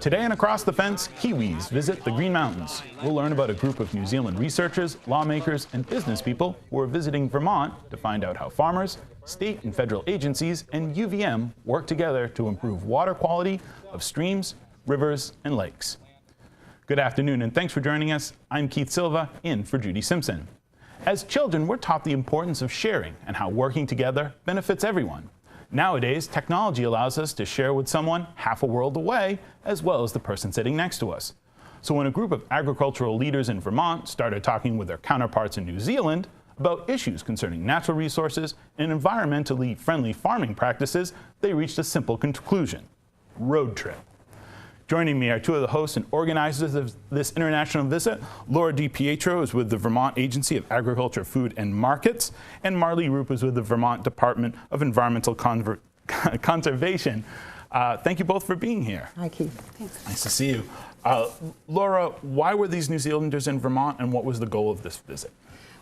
Today and Across the Fence, Kiwis visit the Green Mountains. We'll learn about a group of New Zealand researchers, lawmakers, and business people who are visiting Vermont to find out how farmers, state and federal agencies, and UVM work together to improve water quality of streams, rivers, and lakes. Good afternoon, and thanks for joining us. I'm Keith Silva, in for Judy Simpson. As children, we're taught the importance of sharing and how working together benefits everyone. Nowadays, technology allows us to share with someone half a world away, as well as the person sitting next to us. So when a group of agricultural leaders in Vermont started talking with their counterparts in New Zealand about issues concerning natural resources and environmentally friendly farming practices, they reached a simple conclusion: road trip. Joining me are two of the hosts and organizers of this international visit. Laura DiPietro is with the Vermont Agency of Agriculture, Food and Markets, and Marley Roop is with the Vermont Department of Environmental Conservation. Thank you both for being here. Hi, Keith. Thanks. Nice to see you. Laura, why were these New Zealanders in Vermont, and what was the goal of this visit?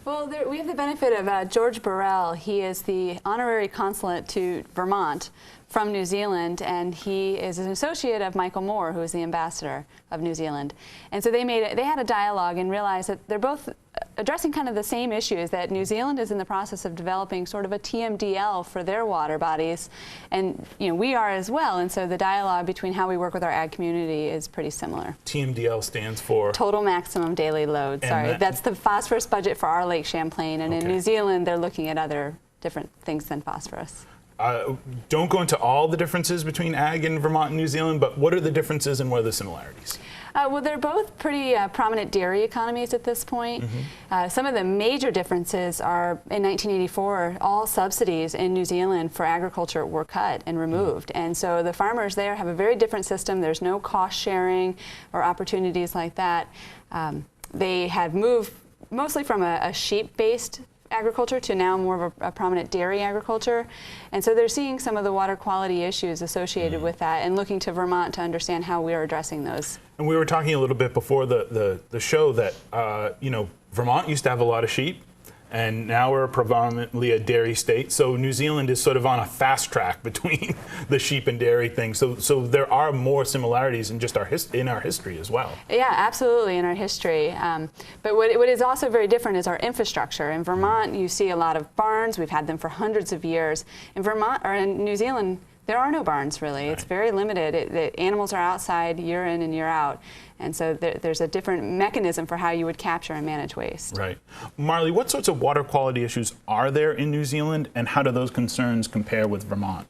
Well, we have the benefit of George Burrell. He is the honorary consulate to Vermont from New Zealand, and he is an associate of Michael Moore, who is the ambassador of New Zealand. And so they had a dialogue and realized that they're both addressing kind of the same issues, that New Zealand is in the process of developing sort of a TMDL for their water bodies, and we are as well. And so the dialogue between how we work with our ag community is pretty similar. TMDL stands for? Total maximum daily load. Sorry, that's the phosphorus budget for our Lake Champlain, and in New Zealand they're looking at other different things than phosphorus. Don't go into all the differences between ag in Vermont and New Zealand, but what are the differences and what are the similarities? Well, they're both pretty prominent dairy economies at this point. Some of the major differences are, in 1984, all subsidies in New Zealand for agriculture were cut and removed. And so the farmers there have a very different system. There's no cost sharing or opportunities like that. They have moved mostly from a sheep-based agriculture to now more of a prominent dairy agriculture. And so they're seeing some of the water quality issues associated with that and looking to Vermont to understand how we are addressing those. And we were talking a little bit before the show that, Vermont used to have a lot of sheep, and now we're predominantly a dairy state. So New Zealand is sort of on a fast track between the sheep and dairy thing. So there are more similarities in just our history as well. Yeah, absolutely, in our history. But what is also very different is our infrastructure. In Vermont, you see a lot of barns. We've had them for hundreds of years. In Vermont, or in New Zealand, there are no barns, really. Right. It's very limited. The animals are outside year in and year out. And so there's a different mechanism for how you would capture and manage waste. Right. Marley, what sorts of water quality issues are there in New Zealand, and how do those concerns compare with Vermont?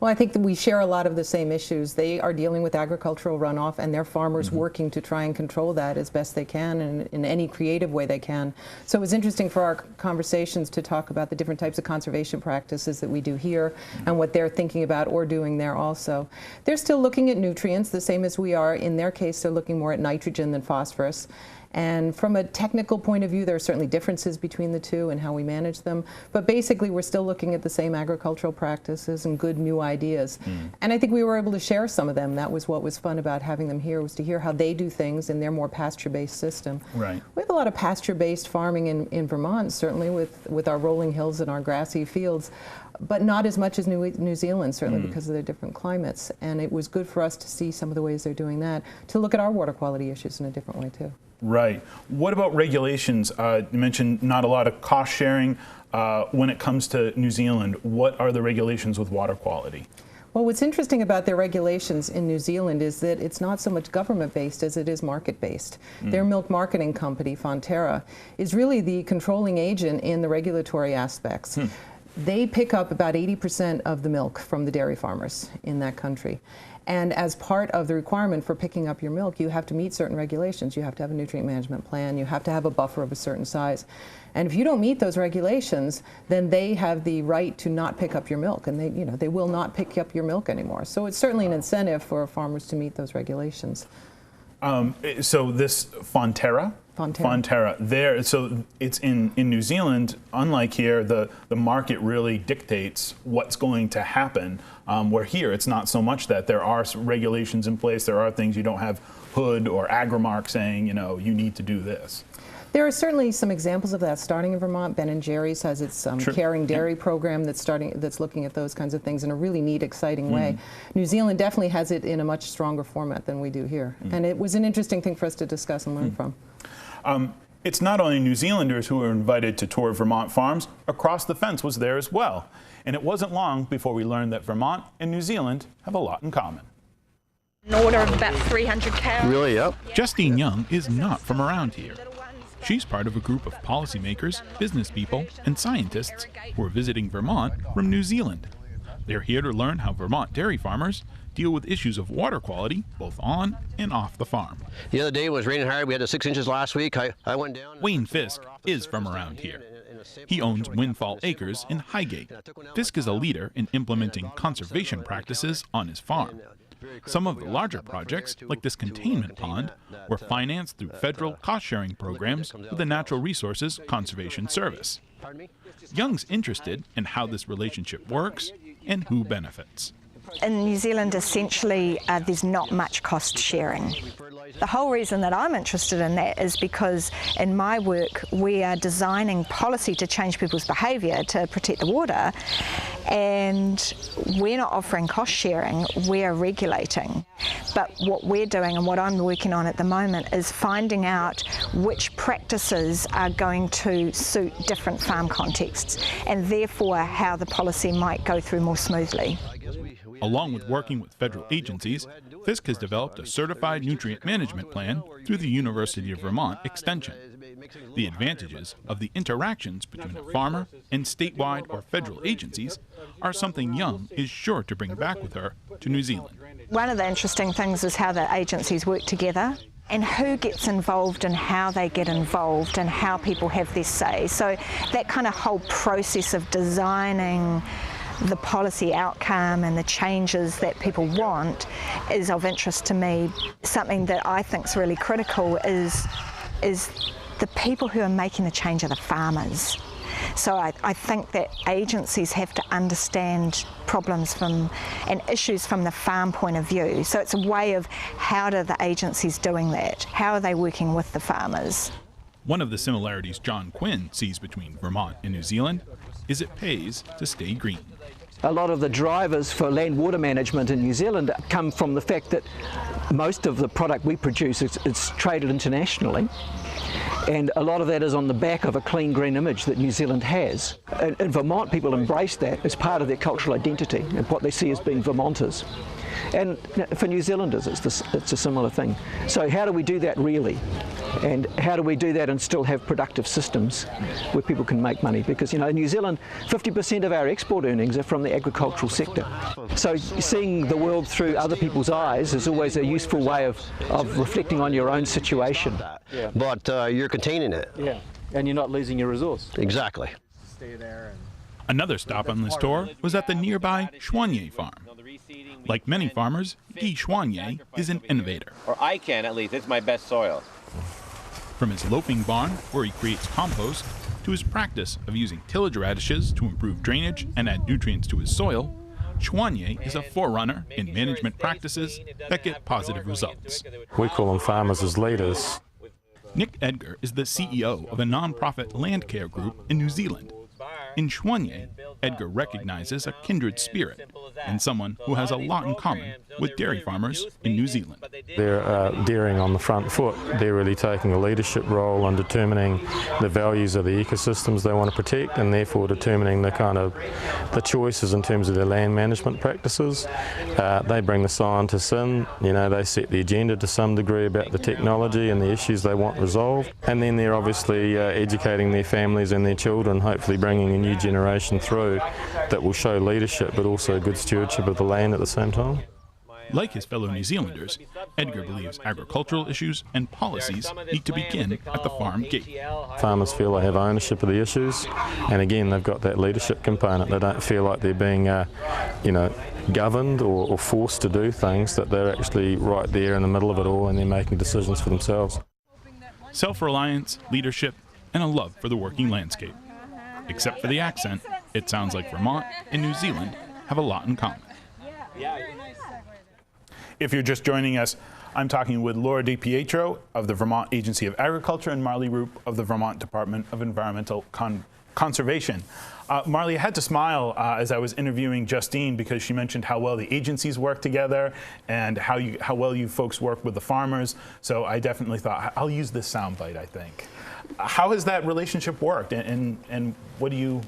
Well, I think that we share a lot of the same issues. They are dealing with agricultural runoff, and their farmers working to try and control that as best they can and in any creative way they can. So it was interesting for our conversations to talk about the different types of conservation practices that we do here and what they're thinking about or doing there also. They're still looking at nutrients the same as we are. In their case, they're looking more at nitrogen than phosphorus. And from a technical point of view, there are certainly differences between the two and how we manage them. But basically, we're still looking at the same agricultural practices and good new ideas. And I think we were able to share some of them. That was what was fun about having them here, was to hear how they do things in their more pasture-based system. Right. We have a lot of pasture-based farming in Vermont, certainly with our rolling hills and our grassy fields, but not as much as New Zealand, certainly because of their different climates. And it was good for us to see some of the ways they're doing that, to look at our water quality issues in a different way, too. Right. What about regulations? You mentioned not a lot of cost sharing. When it comes to New Zealand, what are the regulations with water quality? Well, what's interesting about their regulations in New Zealand is that it's not so much government-based as it is market-based. Their milk marketing company, Fonterra, is really the controlling agent in the regulatory aspects. They pick up about 80% of the milk from the dairy farmers in that country. And as part of the requirement for picking up your milk, you have to meet certain regulations. You have to have a nutrient management plan. You have to have a buffer of a certain size. And if you don't meet those regulations, then they have the right to not pick up your milk, and they will not pick up your milk anymore. So it's certainly an incentive for farmers to meet those regulations. So this Fonterra, there. So it's in New Zealand. Unlike here, the market really dictates what's going to happen. Where here, it's not so much that. There are regulations in place. There are things. You don't have Hood or Agrimark saying, you need to do this. There are certainly some examples of that starting in Vermont. Ben & Jerry's has its caring dairy program that's looking at those kinds of things in a really neat, exciting way. New Zealand definitely has it in a much stronger format than we do here. And it was an interesting thing for us to discuss and learn from. It's not only New Zealanders who were invited to tour Vermont farms. Across the Fence was there as well. And it wasn't long before we learned that Vermont and New Zealand have a lot in common. An order of about 300 cows. Really? Yep. Justine Young is not from around here. She's part of a group of policymakers, business people, and scientists who are visiting Vermont from New Zealand. They're here to learn how Vermont dairy farmers deal with issues of water quality both on and off the farm. The other day it was raining hard. We had the 6 inches last week. I went down. Wayne Fisk is from around here. He owns Windfall Acres in Highgate. Fisk is a leader in implementing conservation practices on his farm. Some of the larger projects, like this containment pond, were financed through federal cost-sharing programs with the Natural Resources Conservation Service. Young's interested in how this relationship works and who benefits. In New Zealand, essentially, there's not much cost sharing. The whole reason that I'm interested in that is because in my work we are designing policy to change people's behaviour to protect the water, and we're not offering cost sharing, we're regulating. But what we're doing and what I'm working on at the moment is finding out which practices are going to suit different farm contexts, and therefore how the policy might go through more smoothly. Along with working with federal agencies, Fisk has developed a certified nutrient management plan through the University of Vermont Extension. The advantages of the interactions between a farmer and statewide or federal agencies are something Young is sure to bring back with her to New Zealand. One of the interesting things is how the agencies work together and who gets involved and how they get involved and how people have their say. So that kind of whole process of designing the policy outcome and the changes that people want is of interest to me. Something that I think is really critical is the people who are making the change are the farmers. So I think that agencies have to understand problems and issues from the farm point of view. So it's a way of how are the agencies doing that? How are they working with the farmers? One of the similarities John Quinn sees between Vermont and New Zealand is it pays to stay green. A lot of the drivers for land water management in New Zealand come from the fact that most of the product we produce is traded internationally, and a lot of that is on the back of a clean green image that New Zealand has. In Vermont, people embrace that as part of their cultural identity and what they see as being Vermonters. And for New Zealanders, it's a similar thing. So how do we do that really? And how do we do that and still have productive systems where people can make money? Because, you know, in New Zealand, 50% of our export earnings are from the agricultural sector. So seeing the world through other people's eyes is always a useful way of reflecting on your own situation. Yeah. But you're containing it. Yeah, and you're not losing your resource. Exactly. Stay there. Another stop on this tour was at the nearby Chouanier farm. Like many farmers, Guy Chouanier is an innovator. Or I can, at least. It's my best soil. From his loafing barn, where he creates compost, to his practice of using tillage radishes to improve drainage and add nutrients to his soil, Chouanier is a forerunner in management practices that get positive results. We call them farmers as leaders. Nick Edgar is the CEO of a non-profit land care group in New Zealand. In Chouanier, Edgar recognizes a kindred spirit and someone who has a lot in common with dairy farmers in New Zealand. They're dairying on the front foot. They're really taking a leadership role on determining the values of the ecosystems they want to protect, and therefore determining the choices in terms of their land management practices. They bring the scientists in, they set the agenda to some degree about the technology and the issues they want resolved, and then they're obviously educating their families and their children, hopefully bringing a new generation through that will show leadership but also good stewardship of the land at the same time. Like his fellow New Zealanders, Edgar believes agricultural issues and policies need to begin at the farm gate. Farmers feel they have ownership of the issues, and again they've got that leadership component. They don't feel like they're being governed or forced to do things, that they're actually right there in the middle of it all and they're making decisions for themselves. Self-reliance, leadership, and a love for the working landscape. Except for the accent, it sounds like Vermont and New Zealand have a lot in common. If you're just joining us, I'm talking with Laura DiPietro of the Vermont Agency of Agriculture and Marley Roop of the Vermont Department of Environmental Conservation. Marley, I had to smile as I was interviewing Justine because she mentioned how well the agencies work together and how well you folks work with the farmers. So I definitely thought, I'll use this soundbite, I think. How has that relationship worked, and what do you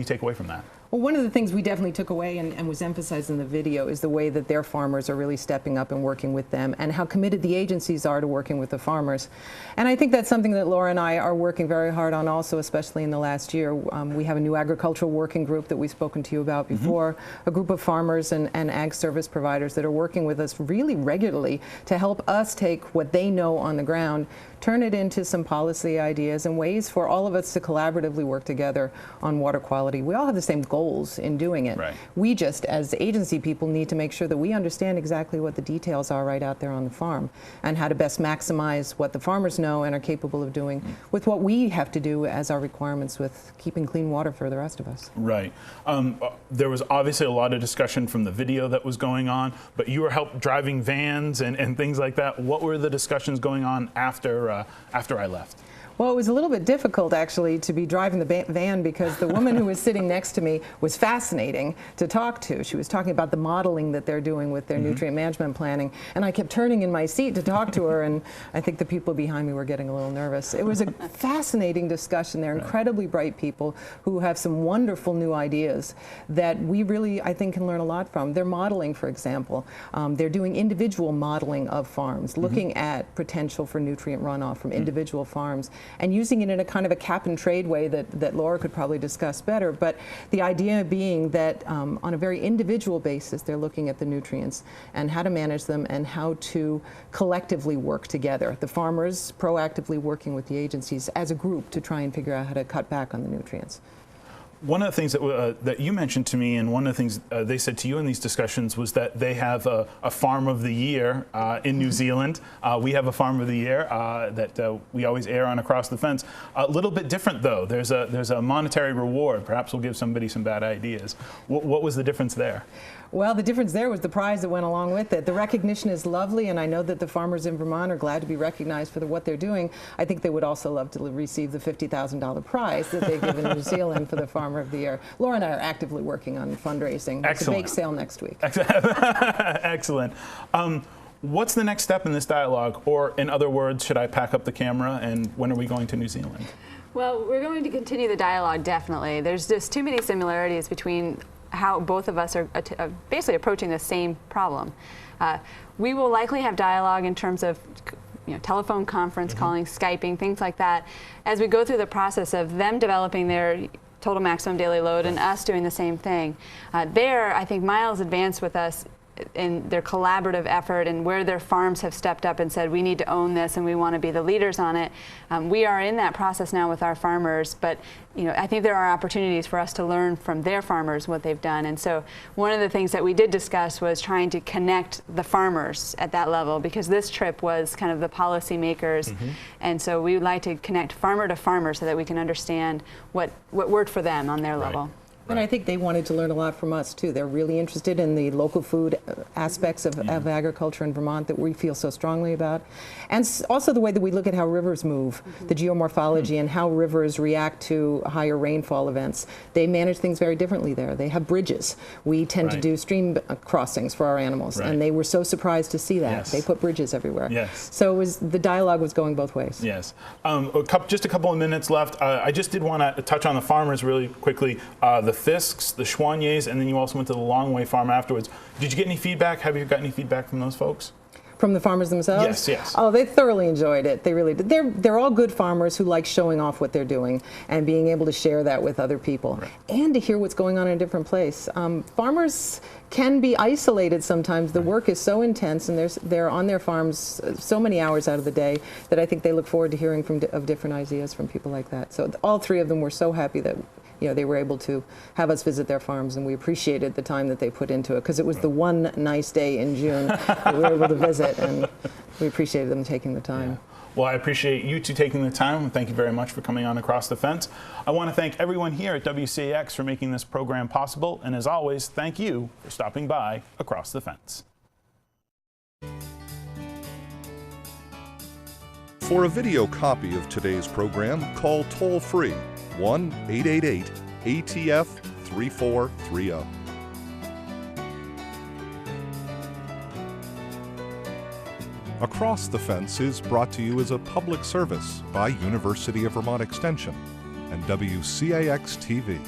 take away from that? Well, one of the things we definitely took away and was emphasized in the video is the way that their farmers are really stepping up and working with them, and how committed the agencies are to working with the farmers. And I think that's something that Laura and I are working very hard on also, especially in the last year. We have a new agricultural working group that we've spoken to you about before, a group of farmers and ag service providers that are working with us really regularly to help us take what they know on the ground, turn it into some policy ideas and ways for all of us to collaboratively work together on water quality. We all have the same goals in doing it. Right. We just, as agency people, need to make sure that we understand exactly what the details are right out there on the farm and how to best maximize what the farmers know and are capable of doing with what we have to do as our requirements with keeping clean water for the rest of us. Right. There was obviously a lot of discussion from the video that was going on, but you were driving vans and things like that. What were the discussions going on after I left? Well, it was a little bit difficult, actually, to be driving the van because the woman who was sitting next to me was fascinating to talk to. She was talking about the modeling that they're doing with their nutrient management planning, and I kept turning in my seat to talk to her, and I think the people behind me were getting a little nervous. It was a fascinating discussion. They're incredibly bright people who have some wonderful new ideas that we really, I think, can learn a lot from. They're modeling, for example. They're doing individual modeling of farms, looking at potential for nutrient runoff from individual farms, and using it in a kind of a cap and trade way that Laura could probably discuss better. But the idea being that on a very individual basis, they're looking at the nutrients and how to manage them and how to collectively work together. The farmers proactively working with the agencies as a group to try and figure out how to cut back on the nutrients. One of the things that you mentioned to me, and one of the things they said to you in these discussions, was that they have a farm of the year in New Zealand. We have a farm of the year that we always air on Across the Fence. A little bit different, though. There's a monetary reward. Perhaps we'll give somebody some bad ideas. What was the difference there? Well, the difference there was the prize that went along with it. The recognition is lovely, and I know that the farmers in Vermont are glad to be recognized for what they're doing. I think they would also love to receive the $50,000 prize that they give in New Zealand for the Farmer of the Year. Laura and I are actively working on fundraising. It's a bake sale next week. Excellent. What's the next step in this dialogue? Or in other words, should I pack up the camera, and when are we going to New Zealand? Well, we're going to continue the dialogue, definitely. There's just too many similarities between how both of us are basically approaching the same problem. We will likely have dialogue in terms of telephone conference calling, Skyping, things like that, as we go through the process of them developing their total maximum daily load and us doing the same thing. There, I think miles advanced with us in their collaborative effort and where their farms have stepped up and said, we need to own this and we want to be the leaders on it. We are in that process now with our farmers, but I think there are opportunities for us to learn from their farmers what they've done. And so one of the things that we did discuss was trying to connect the farmers at that level, because this trip was kind of the policymakers. And so we would like to connect farmer to farmer so that we can understand what worked for them on their level. And I think they wanted to learn a lot from us, too. They're really interested in the local food aspects of agriculture in Vermont that we feel so strongly about. And also the way that we look at how rivers move, the geomorphology, and how rivers react to higher rainfall events. They manage things very differently there. They have bridges. We tend to do stream crossings for our animals, and they were so surprised to see that. They put bridges everywhere. So the dialogue was going both ways. Yes. Just a couple of minutes left. I just did want to touch on the farmers really quickly. The Fisks, the Schwanners, and then you also went to the Longway farm afterwards. Did you get any feedback? Have you got any feedback from those folks? From the farmers themselves? Yes, yes. Oh, they thoroughly enjoyed it. They really did. They're all good farmers who like showing off what they're doing and being able to share that with other people and to hear what's going on in a different place. Farmers can be isolated sometimes. The work is so intense, and they're on their farms so many hours out of the day that I think they look forward to hearing of different ideas from people like that. So all three of them were so happy that they were able to have us visit their farms, and we appreciated the time that they put into it, because it was the one nice day in June that we were able to visit, and we appreciated them taking the time. Well, I appreciate you two taking the time. Thank you very much for coming on Across the Fence. I want to thank everyone here at WCAX for making this program possible, and as always, thank you for stopping by Across the Fence. For a video copy of today's program, call toll-free 1-888-ATF-3430. Across the Fence is brought to you as a public service by University of Vermont Extension and WCAX-TV.